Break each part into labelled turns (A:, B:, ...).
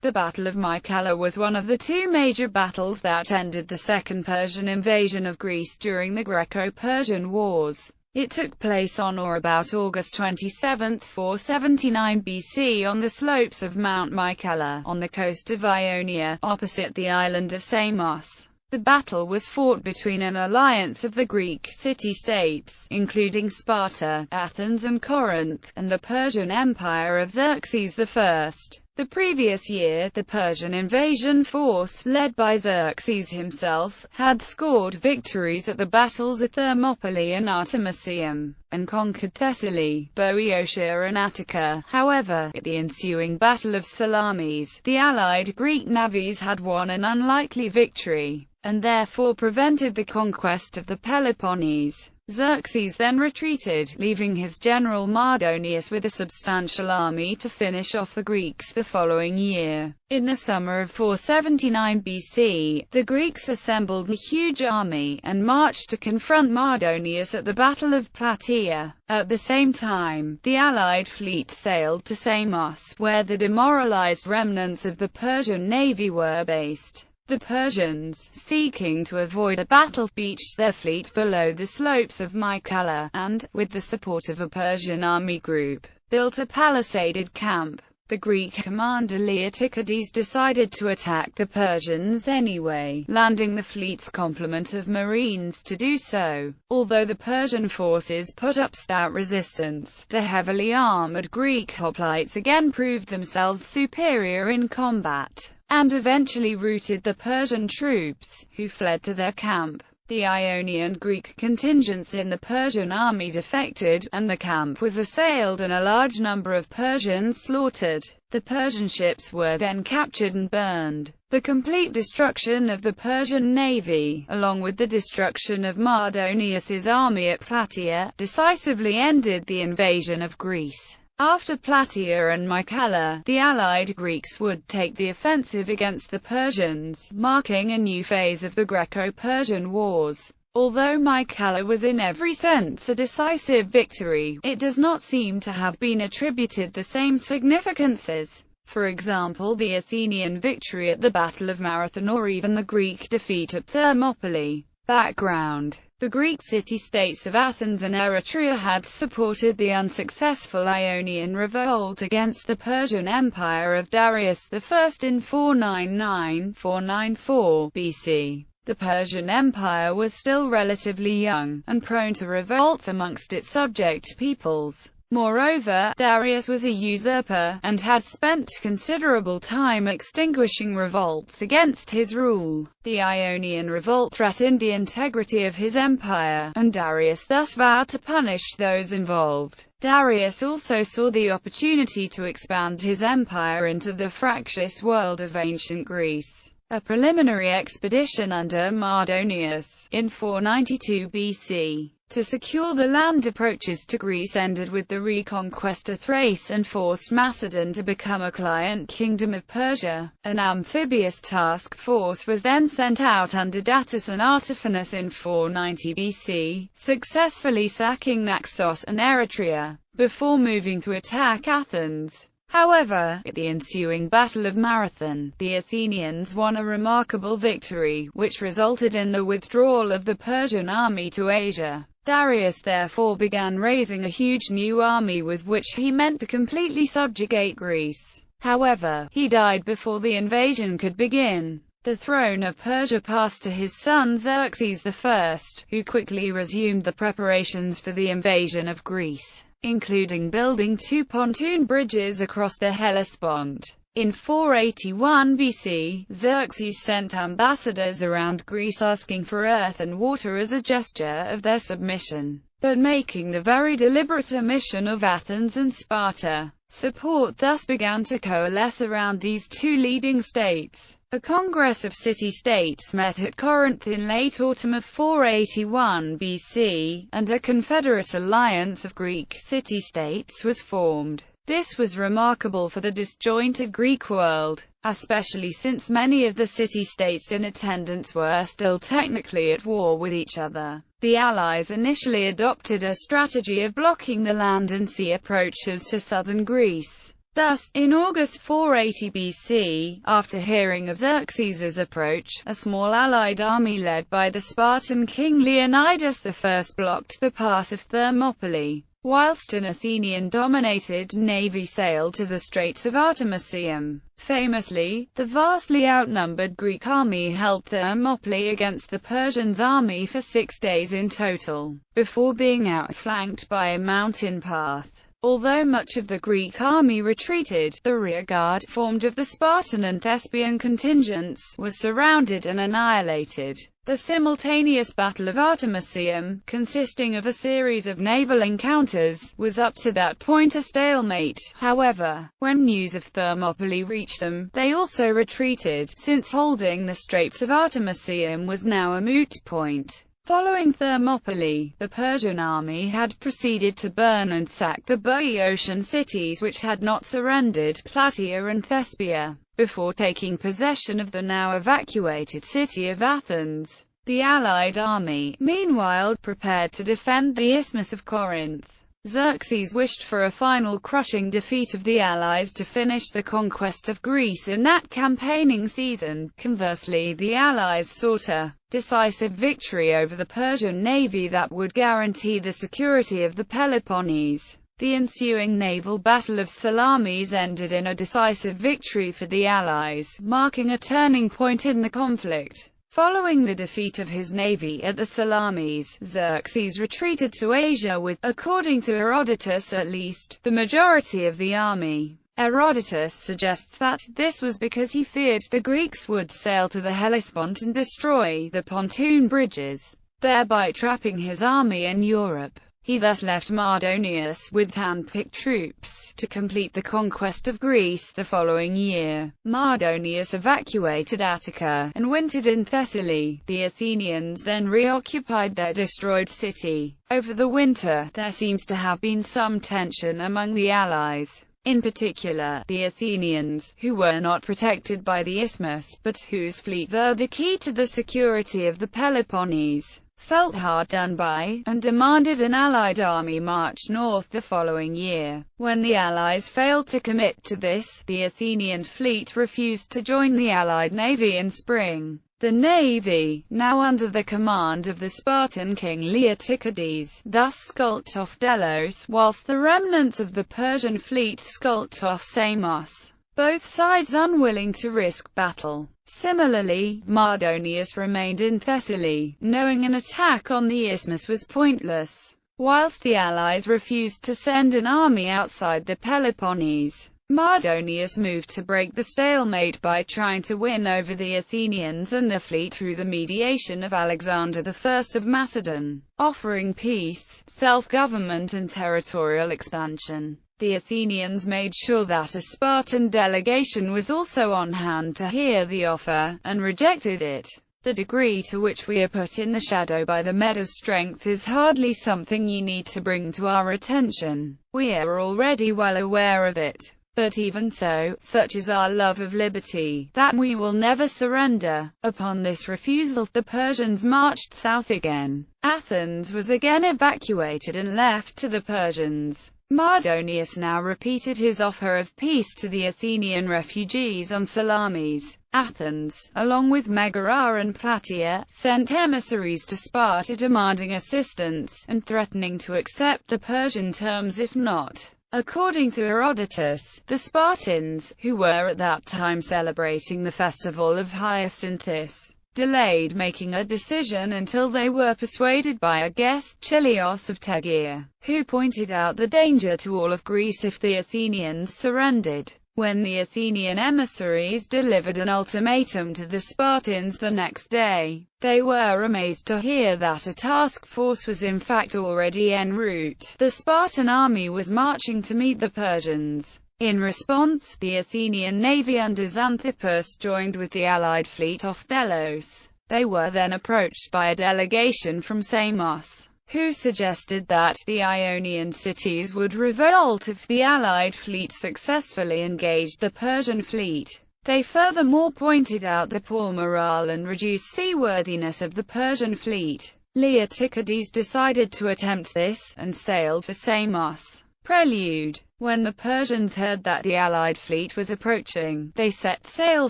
A: The Battle of Mycale was one of the two major battles that ended the Second Persian invasion of Greece during the Greco-Persian Wars. It took place on or about August 27, 479 BC on the slopes of Mount Mycale, on the coast of Ionia, opposite the island of Samos. The battle was fought between an alliance of the Greek city-states, including Sparta, Athens and Corinth, and the Persian Empire of Xerxes I. The previous year, the Persian invasion force, led by Xerxes himself, had scored victories at the battles of Thermopylae and Artemisium, and conquered Thessaly, Boeotia and Attica. However, at the ensuing Battle of Salamis, the allied Greek navies had won an unlikely victory, and therefore prevented the conquest of the Peloponnese. Xerxes then retreated, leaving his general Mardonius with a substantial army to finish off the Greeks the following year. In the summer of 479 BC, the Greeks assembled a huge army, and marched to confront Mardonius at the Battle of Plataea. At the same time, the allied fleet sailed to Samos, where the demoralized remnants of the Persian navy were based. The Persians, seeking to avoid a battle, beached their fleet below the slopes of Mycale, and, with the support of a Persian army group, built a palisaded camp. The Greek commander Leotychides decided to attack the Persians anyway, landing the fleet's complement of marines to do so. Although the Persian forces put up stout resistance, the heavily armored Greek hoplites again proved themselves superior in combat, and eventually routed the Persian troops, who fled to their camp. The Ionian Greek contingents in the Persian army defected, and the camp was assailed and a large number of Persians slaughtered. The Persian ships were then captured and burned. The complete destruction of the Persian navy, along with the destruction of Mardonius's army at Plataea, decisively ended the invasion of Greece. After Plataea and Mycale, the allied Greeks would take the offensive against the Persians, marking a new phase of the Greco-Persian Wars. Although Mycale was in every sense a decisive victory, it does not seem to have been attributed the same significances. For example, the Athenian victory at the Battle of Marathon or even the Greek defeat at Thermopylae. Background: the Greek city-states of Athens and Eretria had supported the unsuccessful Ionian revolt against the Persian Empire of Darius I in 499–494 BC. The Persian Empire was still relatively young, and prone to revolts amongst its subject peoples. Moreover, Darius was a usurper, and had spent considerable time extinguishing revolts against his rule. The Ionian revolt threatened the integrity of his empire, and Darius thus vowed to punish those involved. Darius also saw the opportunity to expand his empire into the fractious world of ancient Greece. A preliminary expedition under Mardonius, in 492 BC, to secure the land approaches to Greece ended with the reconquest of Thrace and forced Macedon to become a client kingdom of Persia. An amphibious task force was then sent out under Datis and Artaphernes in 490 BC, successfully sacking Naxos and Eretria, before moving to attack Athens. However, at the ensuing Battle of Marathon, the Athenians won a remarkable victory, which resulted in the withdrawal of the Persian army to Asia. Darius therefore began raising a huge new army with which he meant to completely subjugate Greece. However, he died before the invasion could begin. The throne of Persia passed to his son Xerxes I, who quickly resumed the preparations for the invasion of Greece, including building 2 pontoon bridges across the Hellespont. In 481 BC, Xerxes sent ambassadors around Greece asking for earth and water as a gesture of their submission, but making the very deliberate omission of Athens and Sparta. Support thus began to coalesce around these two leading states. A congress of city-states met at Corinth in late autumn of 481 BC, and a confederate alliance of Greek city-states was formed. This was remarkable for the disjointed Greek world, especially since many of the city-states in attendance were still technically at war with each other. The Allies initially adopted a strategy of blocking the land and sea approaches to southern Greece. Thus, in August 480 BC, after hearing of Xerxes' approach, a small allied army led by the Spartan king Leonidas I blocked the pass of Thermopylae, whilst an Athenian-dominated navy sailed to the Straits of Artemisium. Famously, the vastly outnumbered Greek army held Thermopylae against the Persians' army for 6 days in total, before being outflanked by a mountain path. Although much of the Greek army retreated, the rearguard, formed of the Spartan and Thespian contingents, was surrounded and annihilated. The simultaneous Battle of Artemisium, consisting of a series of naval encounters, was up to that point a stalemate. However, when news of Thermopylae reached them, they also retreated, since holding the Straits of Artemisium was now a moot point. Following Thermopylae, the Persian army had proceeded to burn and sack the Boeotian cities which had not surrendered, Plataea and Thespia, before taking possession of the now evacuated city of Athens. The allied army, meanwhile, prepared to defend the Isthmus of Corinth. Xerxes wished for a final crushing defeat of the allies to finish the conquest of Greece in that campaigning season. Conversely, the allies sought a decisive victory over the Persian navy that would guarantee the security of the Peloponnese. The ensuing naval Battle of Salamis ended in a decisive victory for the allies, marking a turning point in the conflict. Following the defeat of his navy at the Salamis, Xerxes retreated to Asia with, according to Herodotus at least, the majority of the army. Herodotus suggests that this was because he feared the Greeks would sail to the Hellespont and destroy the pontoon bridges, thereby trapping his army in Europe. He thus left Mardonius with hand-picked troops to complete the conquest of Greece the following year. Mardonius evacuated Attica and wintered in Thessaly. The Athenians then reoccupied their destroyed city. Over the winter, there seems to have been some tension among the allies. In particular, the Athenians, who were not protected by the isthmus, but whose fleet were the key to the security of the Peloponnese, felt hard done by, and demanded an allied army march north the following year. When the allies failed to commit to this, the Athenian fleet refused to join the allied navy in spring. The navy, now under the command of the Spartan king Leotychides, thus skulked off Delos, whilst the remnants of the Persian fleet skulked off Samos, both sides unwilling to risk battle. Similarly, Mardonius remained in Thessaly, knowing an attack on the isthmus was pointless, whilst the allies refused to send an army outside the Peloponnese. Mardonius moved to break the stalemate by trying to win over the Athenians and the fleet through the mediation of Alexander I of Macedon, offering peace, self-government and territorial expansion. The Athenians made sure that a Spartan delegation was also on hand to hear the offer, and rejected it. The degree to which we are put in the shadow by the Medes' strength is hardly something you need to bring to our attention. We are already well aware of it. But even so, such is our love of liberty, that we will never surrender. Upon this refusal, the Persians marched south again. Athens was again evacuated and left to the Persians. Mardonius now repeated his offer of peace to the Athenian refugees on Salamis. Athens, along with Megara and Plataea, sent emissaries to Sparta demanding assistance, and threatening to accept the Persian terms if not. According to Herodotus, the Spartans, who were at that time celebrating the festival of Hyacinthus, delayed making a decision until they were persuaded by a guest, Chilios of Tegea, who pointed out the danger to all of Greece if the Athenians surrendered. When the Athenian emissaries delivered an ultimatum to the Spartans the next day, they were amazed to hear that a task force was in fact already en route. The Spartan army was marching to meet the Persians. In response, the Athenian navy under Xanthippus joined with the allied fleet off Delos. They were then approached by a delegation from Samos, who suggested that the Ionian cities would revolt if the allied fleet successfully engaged the Persian fleet. They furthermore pointed out the poor morale and reduced seaworthiness of the Persian fleet. Leotychides decided to attempt this, and sailed for Samos. Prelude. When the Persians heard that the Allied fleet was approaching, they set sail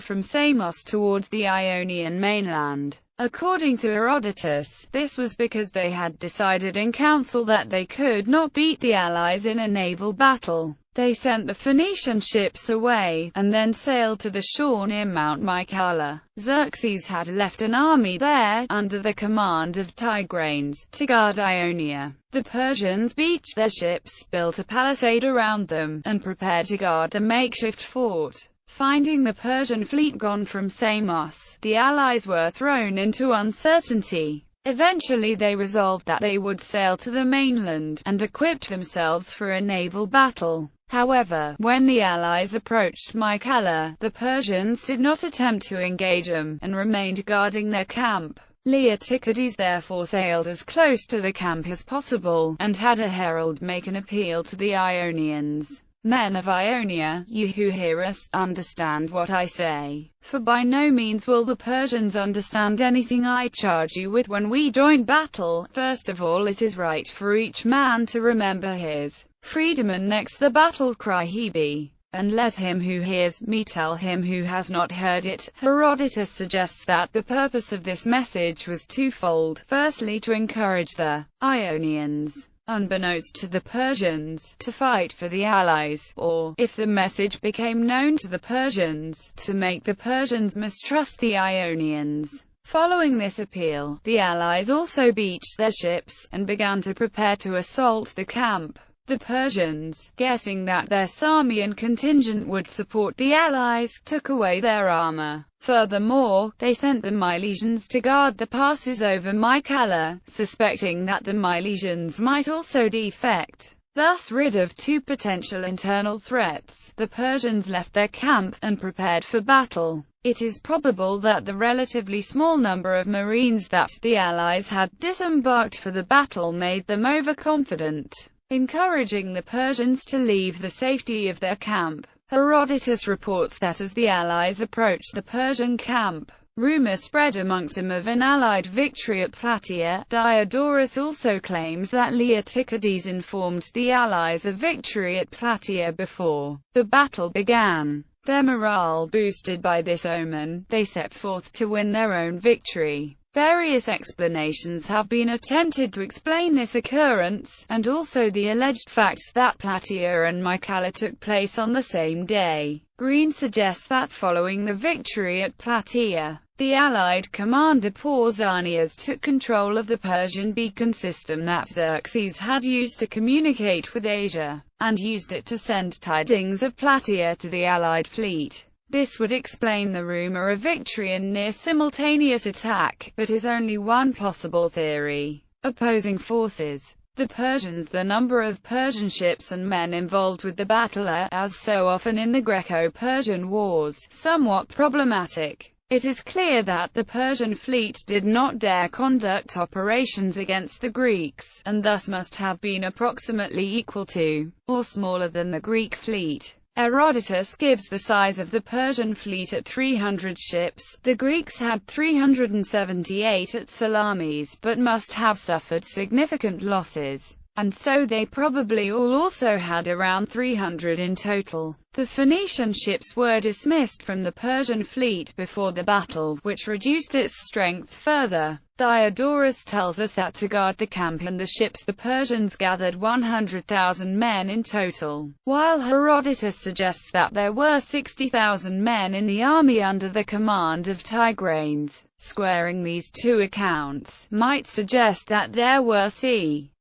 A: from Samos towards the Ionian mainland. According to Herodotus, this was because they had decided in council that they could not beat the Allies in a naval battle. They sent the Phoenician ships away, and then sailed to the shore near Mount Mycale. Xerxes had left an army there, under the command of Tigranes, to guard Ionia. The Persians beached their ships, built a palisade around them, and prepared to guard the makeshift fort. Finding the Persian fleet gone from Samos, the Allies were thrown into uncertainty. Eventually they resolved that they would sail to the mainland, and equipped themselves for a naval battle. However, when the Allies approached Mycale, the Persians did not attempt to engage them, and remained guarding their camp. Leotychides therefore sailed as close to the camp as possible, and had a herald make an appeal to the Ionians. Men of Ionia, you who hear us, understand what I say. For by no means will the Persians understand anything I charge you with when we join battle. First of all, it is right for each man to remember his freedom, and next the battle cry he be. And let him who hears me tell him who has not heard it. Herodotus suggests that the purpose of this message was twofold. Firstly, to encourage the Ionians, unbeknownst to the Persians, to fight for the Allies, or, if the message became known to the Persians, to make the Persians mistrust the Ionians. Following this appeal, the Allies also beached their ships, and began to prepare to assault the camp. The Persians, guessing that their Samian contingent would support the Allies, took away their armor. Furthermore, they sent the Milesians to guard the passes over Mycale, suspecting that the Milesians might also defect. Thus rid of two potential internal threats, the Persians left their camp, and prepared for battle. It is probable that the relatively small number of marines that the Allies had disembarked for the battle made them overconfident, encouraging the Persians to leave the safety of their camp. Herodotus reports that as the Allies approached the Persian camp, rumor spread amongst them of an Allied victory at Plataea. Diodorus also claims that Leotychides informed the Allies of victory at Plataea before the battle began. Their morale boosted by this omen, they set forth to win their own victory. Various explanations have been attempted to explain this occurrence, and also the alleged facts that Plataea and Mycale took place on the same day. Green suggests that following the victory at Plataea, the Allied commander Pausanias took control of the Persian beacon system that Xerxes had used to communicate with Asia, and used it to send tidings of Plataea to the Allied fleet. This would explain the rumor of victory and near-simultaneous attack, but is only one possible theory. Opposing forces. The Persians. The number of Persian ships and men involved with the battle are, as so often in the Greco-Persian wars, somewhat problematic. It is clear that the Persian fleet did not dare conduct operations against the Greeks, and thus must have been approximately equal to, or smaller than the Greek fleet. Herodotus gives the size of the Persian fleet at 300 ships. The Greeks had 378 at Salamis, but must have suffered significant losses, and so they probably all also had around 300 in total. The Phoenician ships were dismissed from the Persian fleet before the battle, which reduced its strength further. Diodorus tells us that to guard the camp and the ships the Persians gathered 100,000 men in total, while Herodotus suggests that there were 60,000 men in the army under the command of Tigranes. Squaring these two accounts might suggest that there were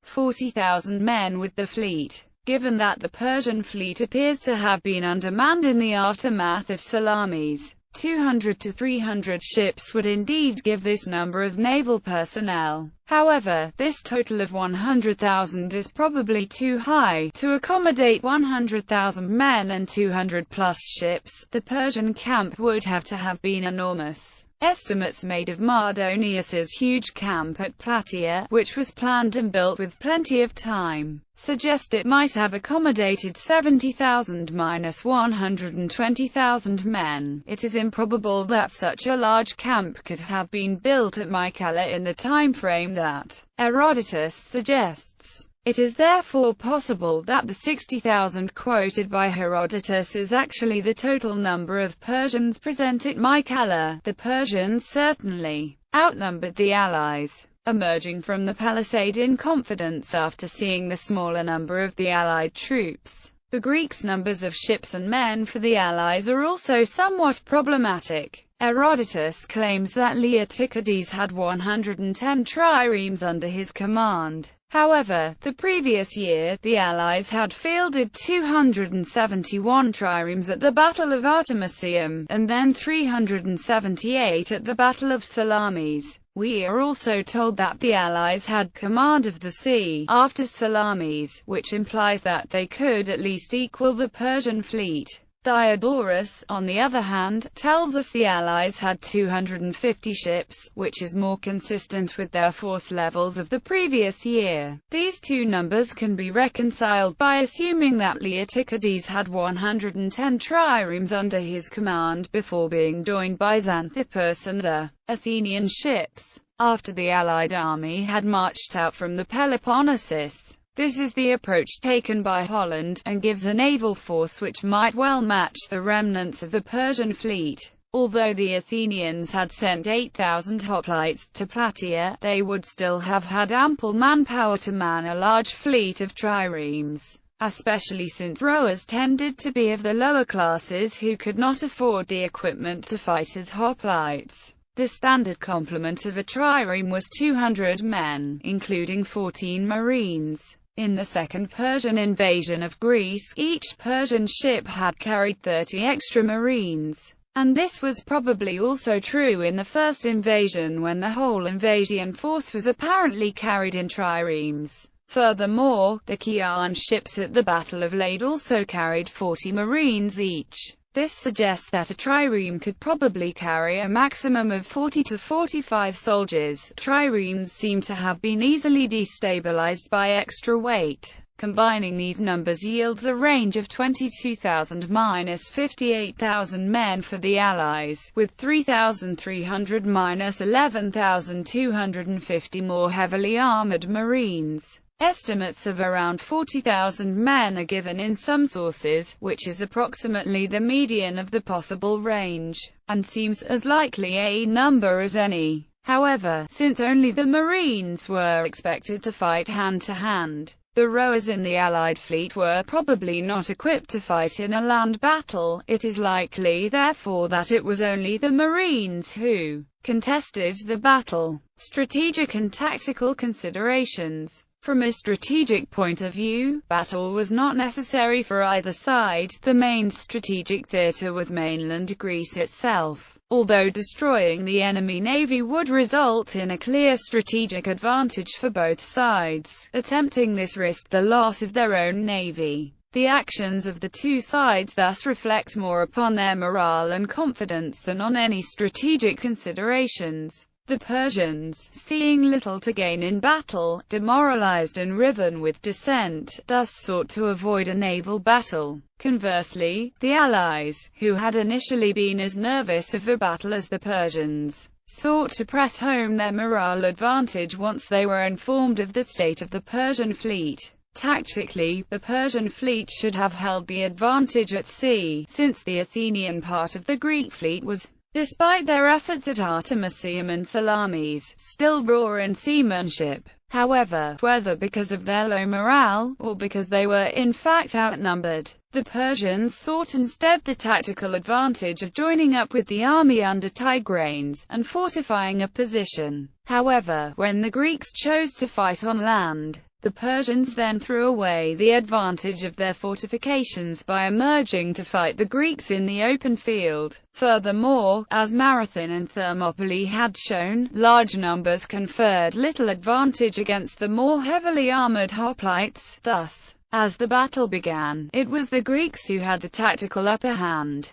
A: 40,000 men with the fleet. Given that the Persian fleet appears to have been undermanned in the aftermath of Salamis, 200 to 300 ships would indeed give this number of naval personnel. However, this total of 100,000 is probably too high to accommodate 100,000 men and 200-plus ships. The Persian camp would have to have been enormous. Estimates made of Mardonius's huge camp at Plataea, which was planned and built with plenty of time, suggest it might have accommodated 70,000–120,000 men. It is improbable that such a large camp could have been built at Mycale in the time frame that Herodotus suggests. It is therefore possible that the 60,000 quoted by Herodotus is actually the total number of Persians present at Mycale. The Persians certainly outnumbered the allies, emerging from the palisade in confidence after seeing the smaller number of the allied troops. The Greeks' numbers of ships and men for the allies are also somewhat problematic. Herodotus claims that Leotychides had 110 triremes under his command. However, the previous year, the allies had fielded 271 triremes at the Battle of Artemisium, and then 378 at the Battle of Salamis. We are also told that the allies had command of the sea after Salamis, which implies that they could at least equal the Persian fleet. Diodorus, on the other hand, tells us the allies had 250 ships, which is more consistent with their force levels of the previous year. These two numbers can be reconciled by assuming that Leotychides had 110 triremes under his command before being joined by Xanthippus and the Athenian ships, after the allied army had marched out from the Peloponnesus. This is the approach taken by Holland, and gives a naval force which might well match the remnants of the Persian fleet. Although the Athenians had sent 8,000 hoplites to Plataea, they would still have had ample manpower to man a large fleet of triremes, especially since rowers tended to be of the lower classes who could not afford the equipment to fight as hoplites. The standard complement of a trireme was 200 men, including 14 marines. In the second Persian invasion of Greece, each Persian ship had carried 30 extra marines. And this was probably also true in the first invasion, when the whole invasion force was apparently carried in triremes. Furthermore, the Chian ships at the Battle of Lade also carried 40 marines each. This suggests that a trireme could probably carry a maximum of 40 to 45 soldiers. Triremes seem to have been easily destabilized by extra weight. Combining these numbers yields a range of 22,000–58,000 men for the Allies, with 3,300–11,250 more heavily armored Marines. Estimates of around 40,000 men are given in some sources, which is approximately the median of the possible range, and seems as likely a number as any. However, since only the Marines were expected to fight hand-to-hand, the rowers in the Allied fleet were probably not equipped to fight in a land battle. It is likely, therefore, that it was only the Marines who contested the battle. Strategic and tactical considerations. From a strategic point of view, battle was not necessary for either side. The main strategic theatre was mainland Greece itself. Although destroying the enemy navy would result in a clear strategic advantage for both sides, attempting this risked the loss of their own navy. The actions of the two sides thus reflect more upon their morale and confidence than on any strategic considerations. The Persians, seeing little to gain in battle, demoralized and riven with dissent, thus sought to avoid a naval battle. Conversely, the Allies, who had initially been as nervous of a battle as the Persians, sought to press home their morale advantage once they were informed of the state of the Persian fleet. Tactically, the Persian fleet should have held the advantage at sea, since the Athenian part of the Greek fleet was, despite their efforts at Artemisium and Salamis, still raw in seamanship. However, whether because of their low morale, or because they were in fact outnumbered, the Persians sought instead the tactical advantage of joining up with the army under Tigranes, and fortifying a position. However, when the Greeks chose to fight on land, the Persians then threw away the advantage of their fortifications by emerging to fight the Greeks in the open field. Furthermore, as Marathon and Thermopylae had shown, large numbers conferred little advantage against the more heavily armored hoplites. Thus, as the battle began, it was the Greeks who had the tactical upper hand.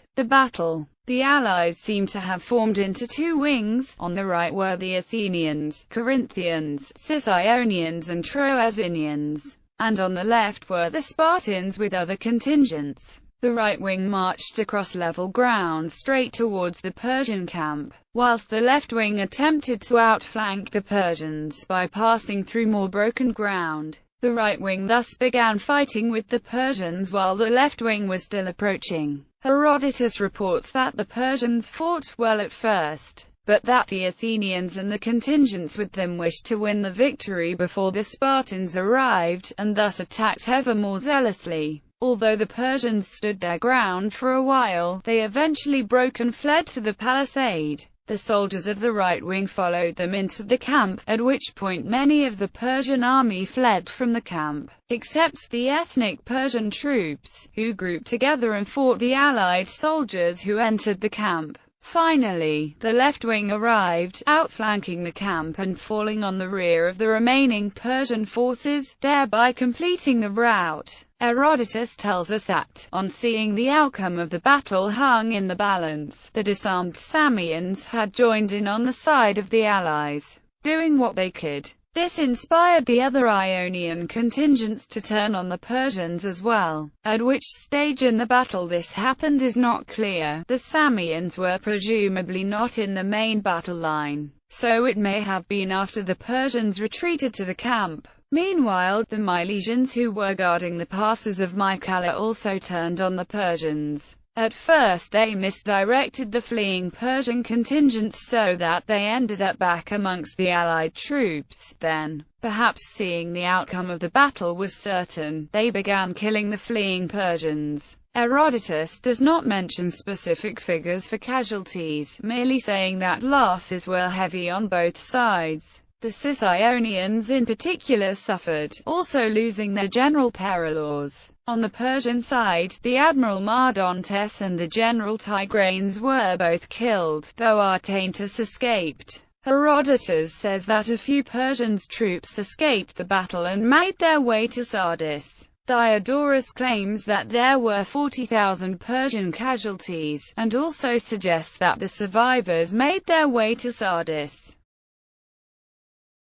A: The Allies seem to have formed into two wings. On the right were the Athenians, Corinthians, Sicyonians and Troezenians, and on the left were the Spartans with other contingents. The right wing marched across level ground straight towards the Persian camp, whilst the left wing attempted to outflank the Persians by passing through more broken ground. The right wing thus began fighting with the Persians while the left wing was still approaching. Herodotus reports that the Persians fought well at first, but that the Athenians and the contingents with them wished to win the victory before the Spartans arrived, and thus attacked ever more zealously. Although the Persians stood their ground for a while, they eventually broke and fled to the palisade. The soldiers of the right wing followed them into the camp, at which point many of the Persian army fled from the camp, except the ethnic Persian troops, who grouped together and fought the allied soldiers who entered the camp. Finally, the left wing arrived, outflanking the camp and falling on the rear of the remaining Persian forces, thereby completing the rout. Herodotus tells us that, on seeing the outcome of the battle hung in the balance, the disarmed Samians had joined in on the side of the allies, doing what they could. This inspired the other Ionian contingents to turn on the Persians as well. At which stage in the battle this happened is not clear. The Samians were presumably not in the main battle line, so it may have been after the Persians retreated to the camp. Meanwhile, the Milesians who were guarding the passes of Mycale also turned on the Persians. At first they misdirected the fleeing Persian contingents so that they ended up back amongst the allied troops. Then, perhaps seeing the outcome of the battle was certain, they began killing the fleeing Persians. Herodotus does not mention specific figures for casualties, merely saying that losses were heavy on both sides. The Cis-Ionians in particular suffered, also losing their general Perillors. On the Persian side, the Admiral Mardontes and the General Tigranes were both killed, though Artaintus escaped. Herodotus says that a few Persian troops escaped the battle and made their way to Sardis. Diodorus claims that there were 40,000 Persian casualties, and also suggests that the survivors made their way to Sardis.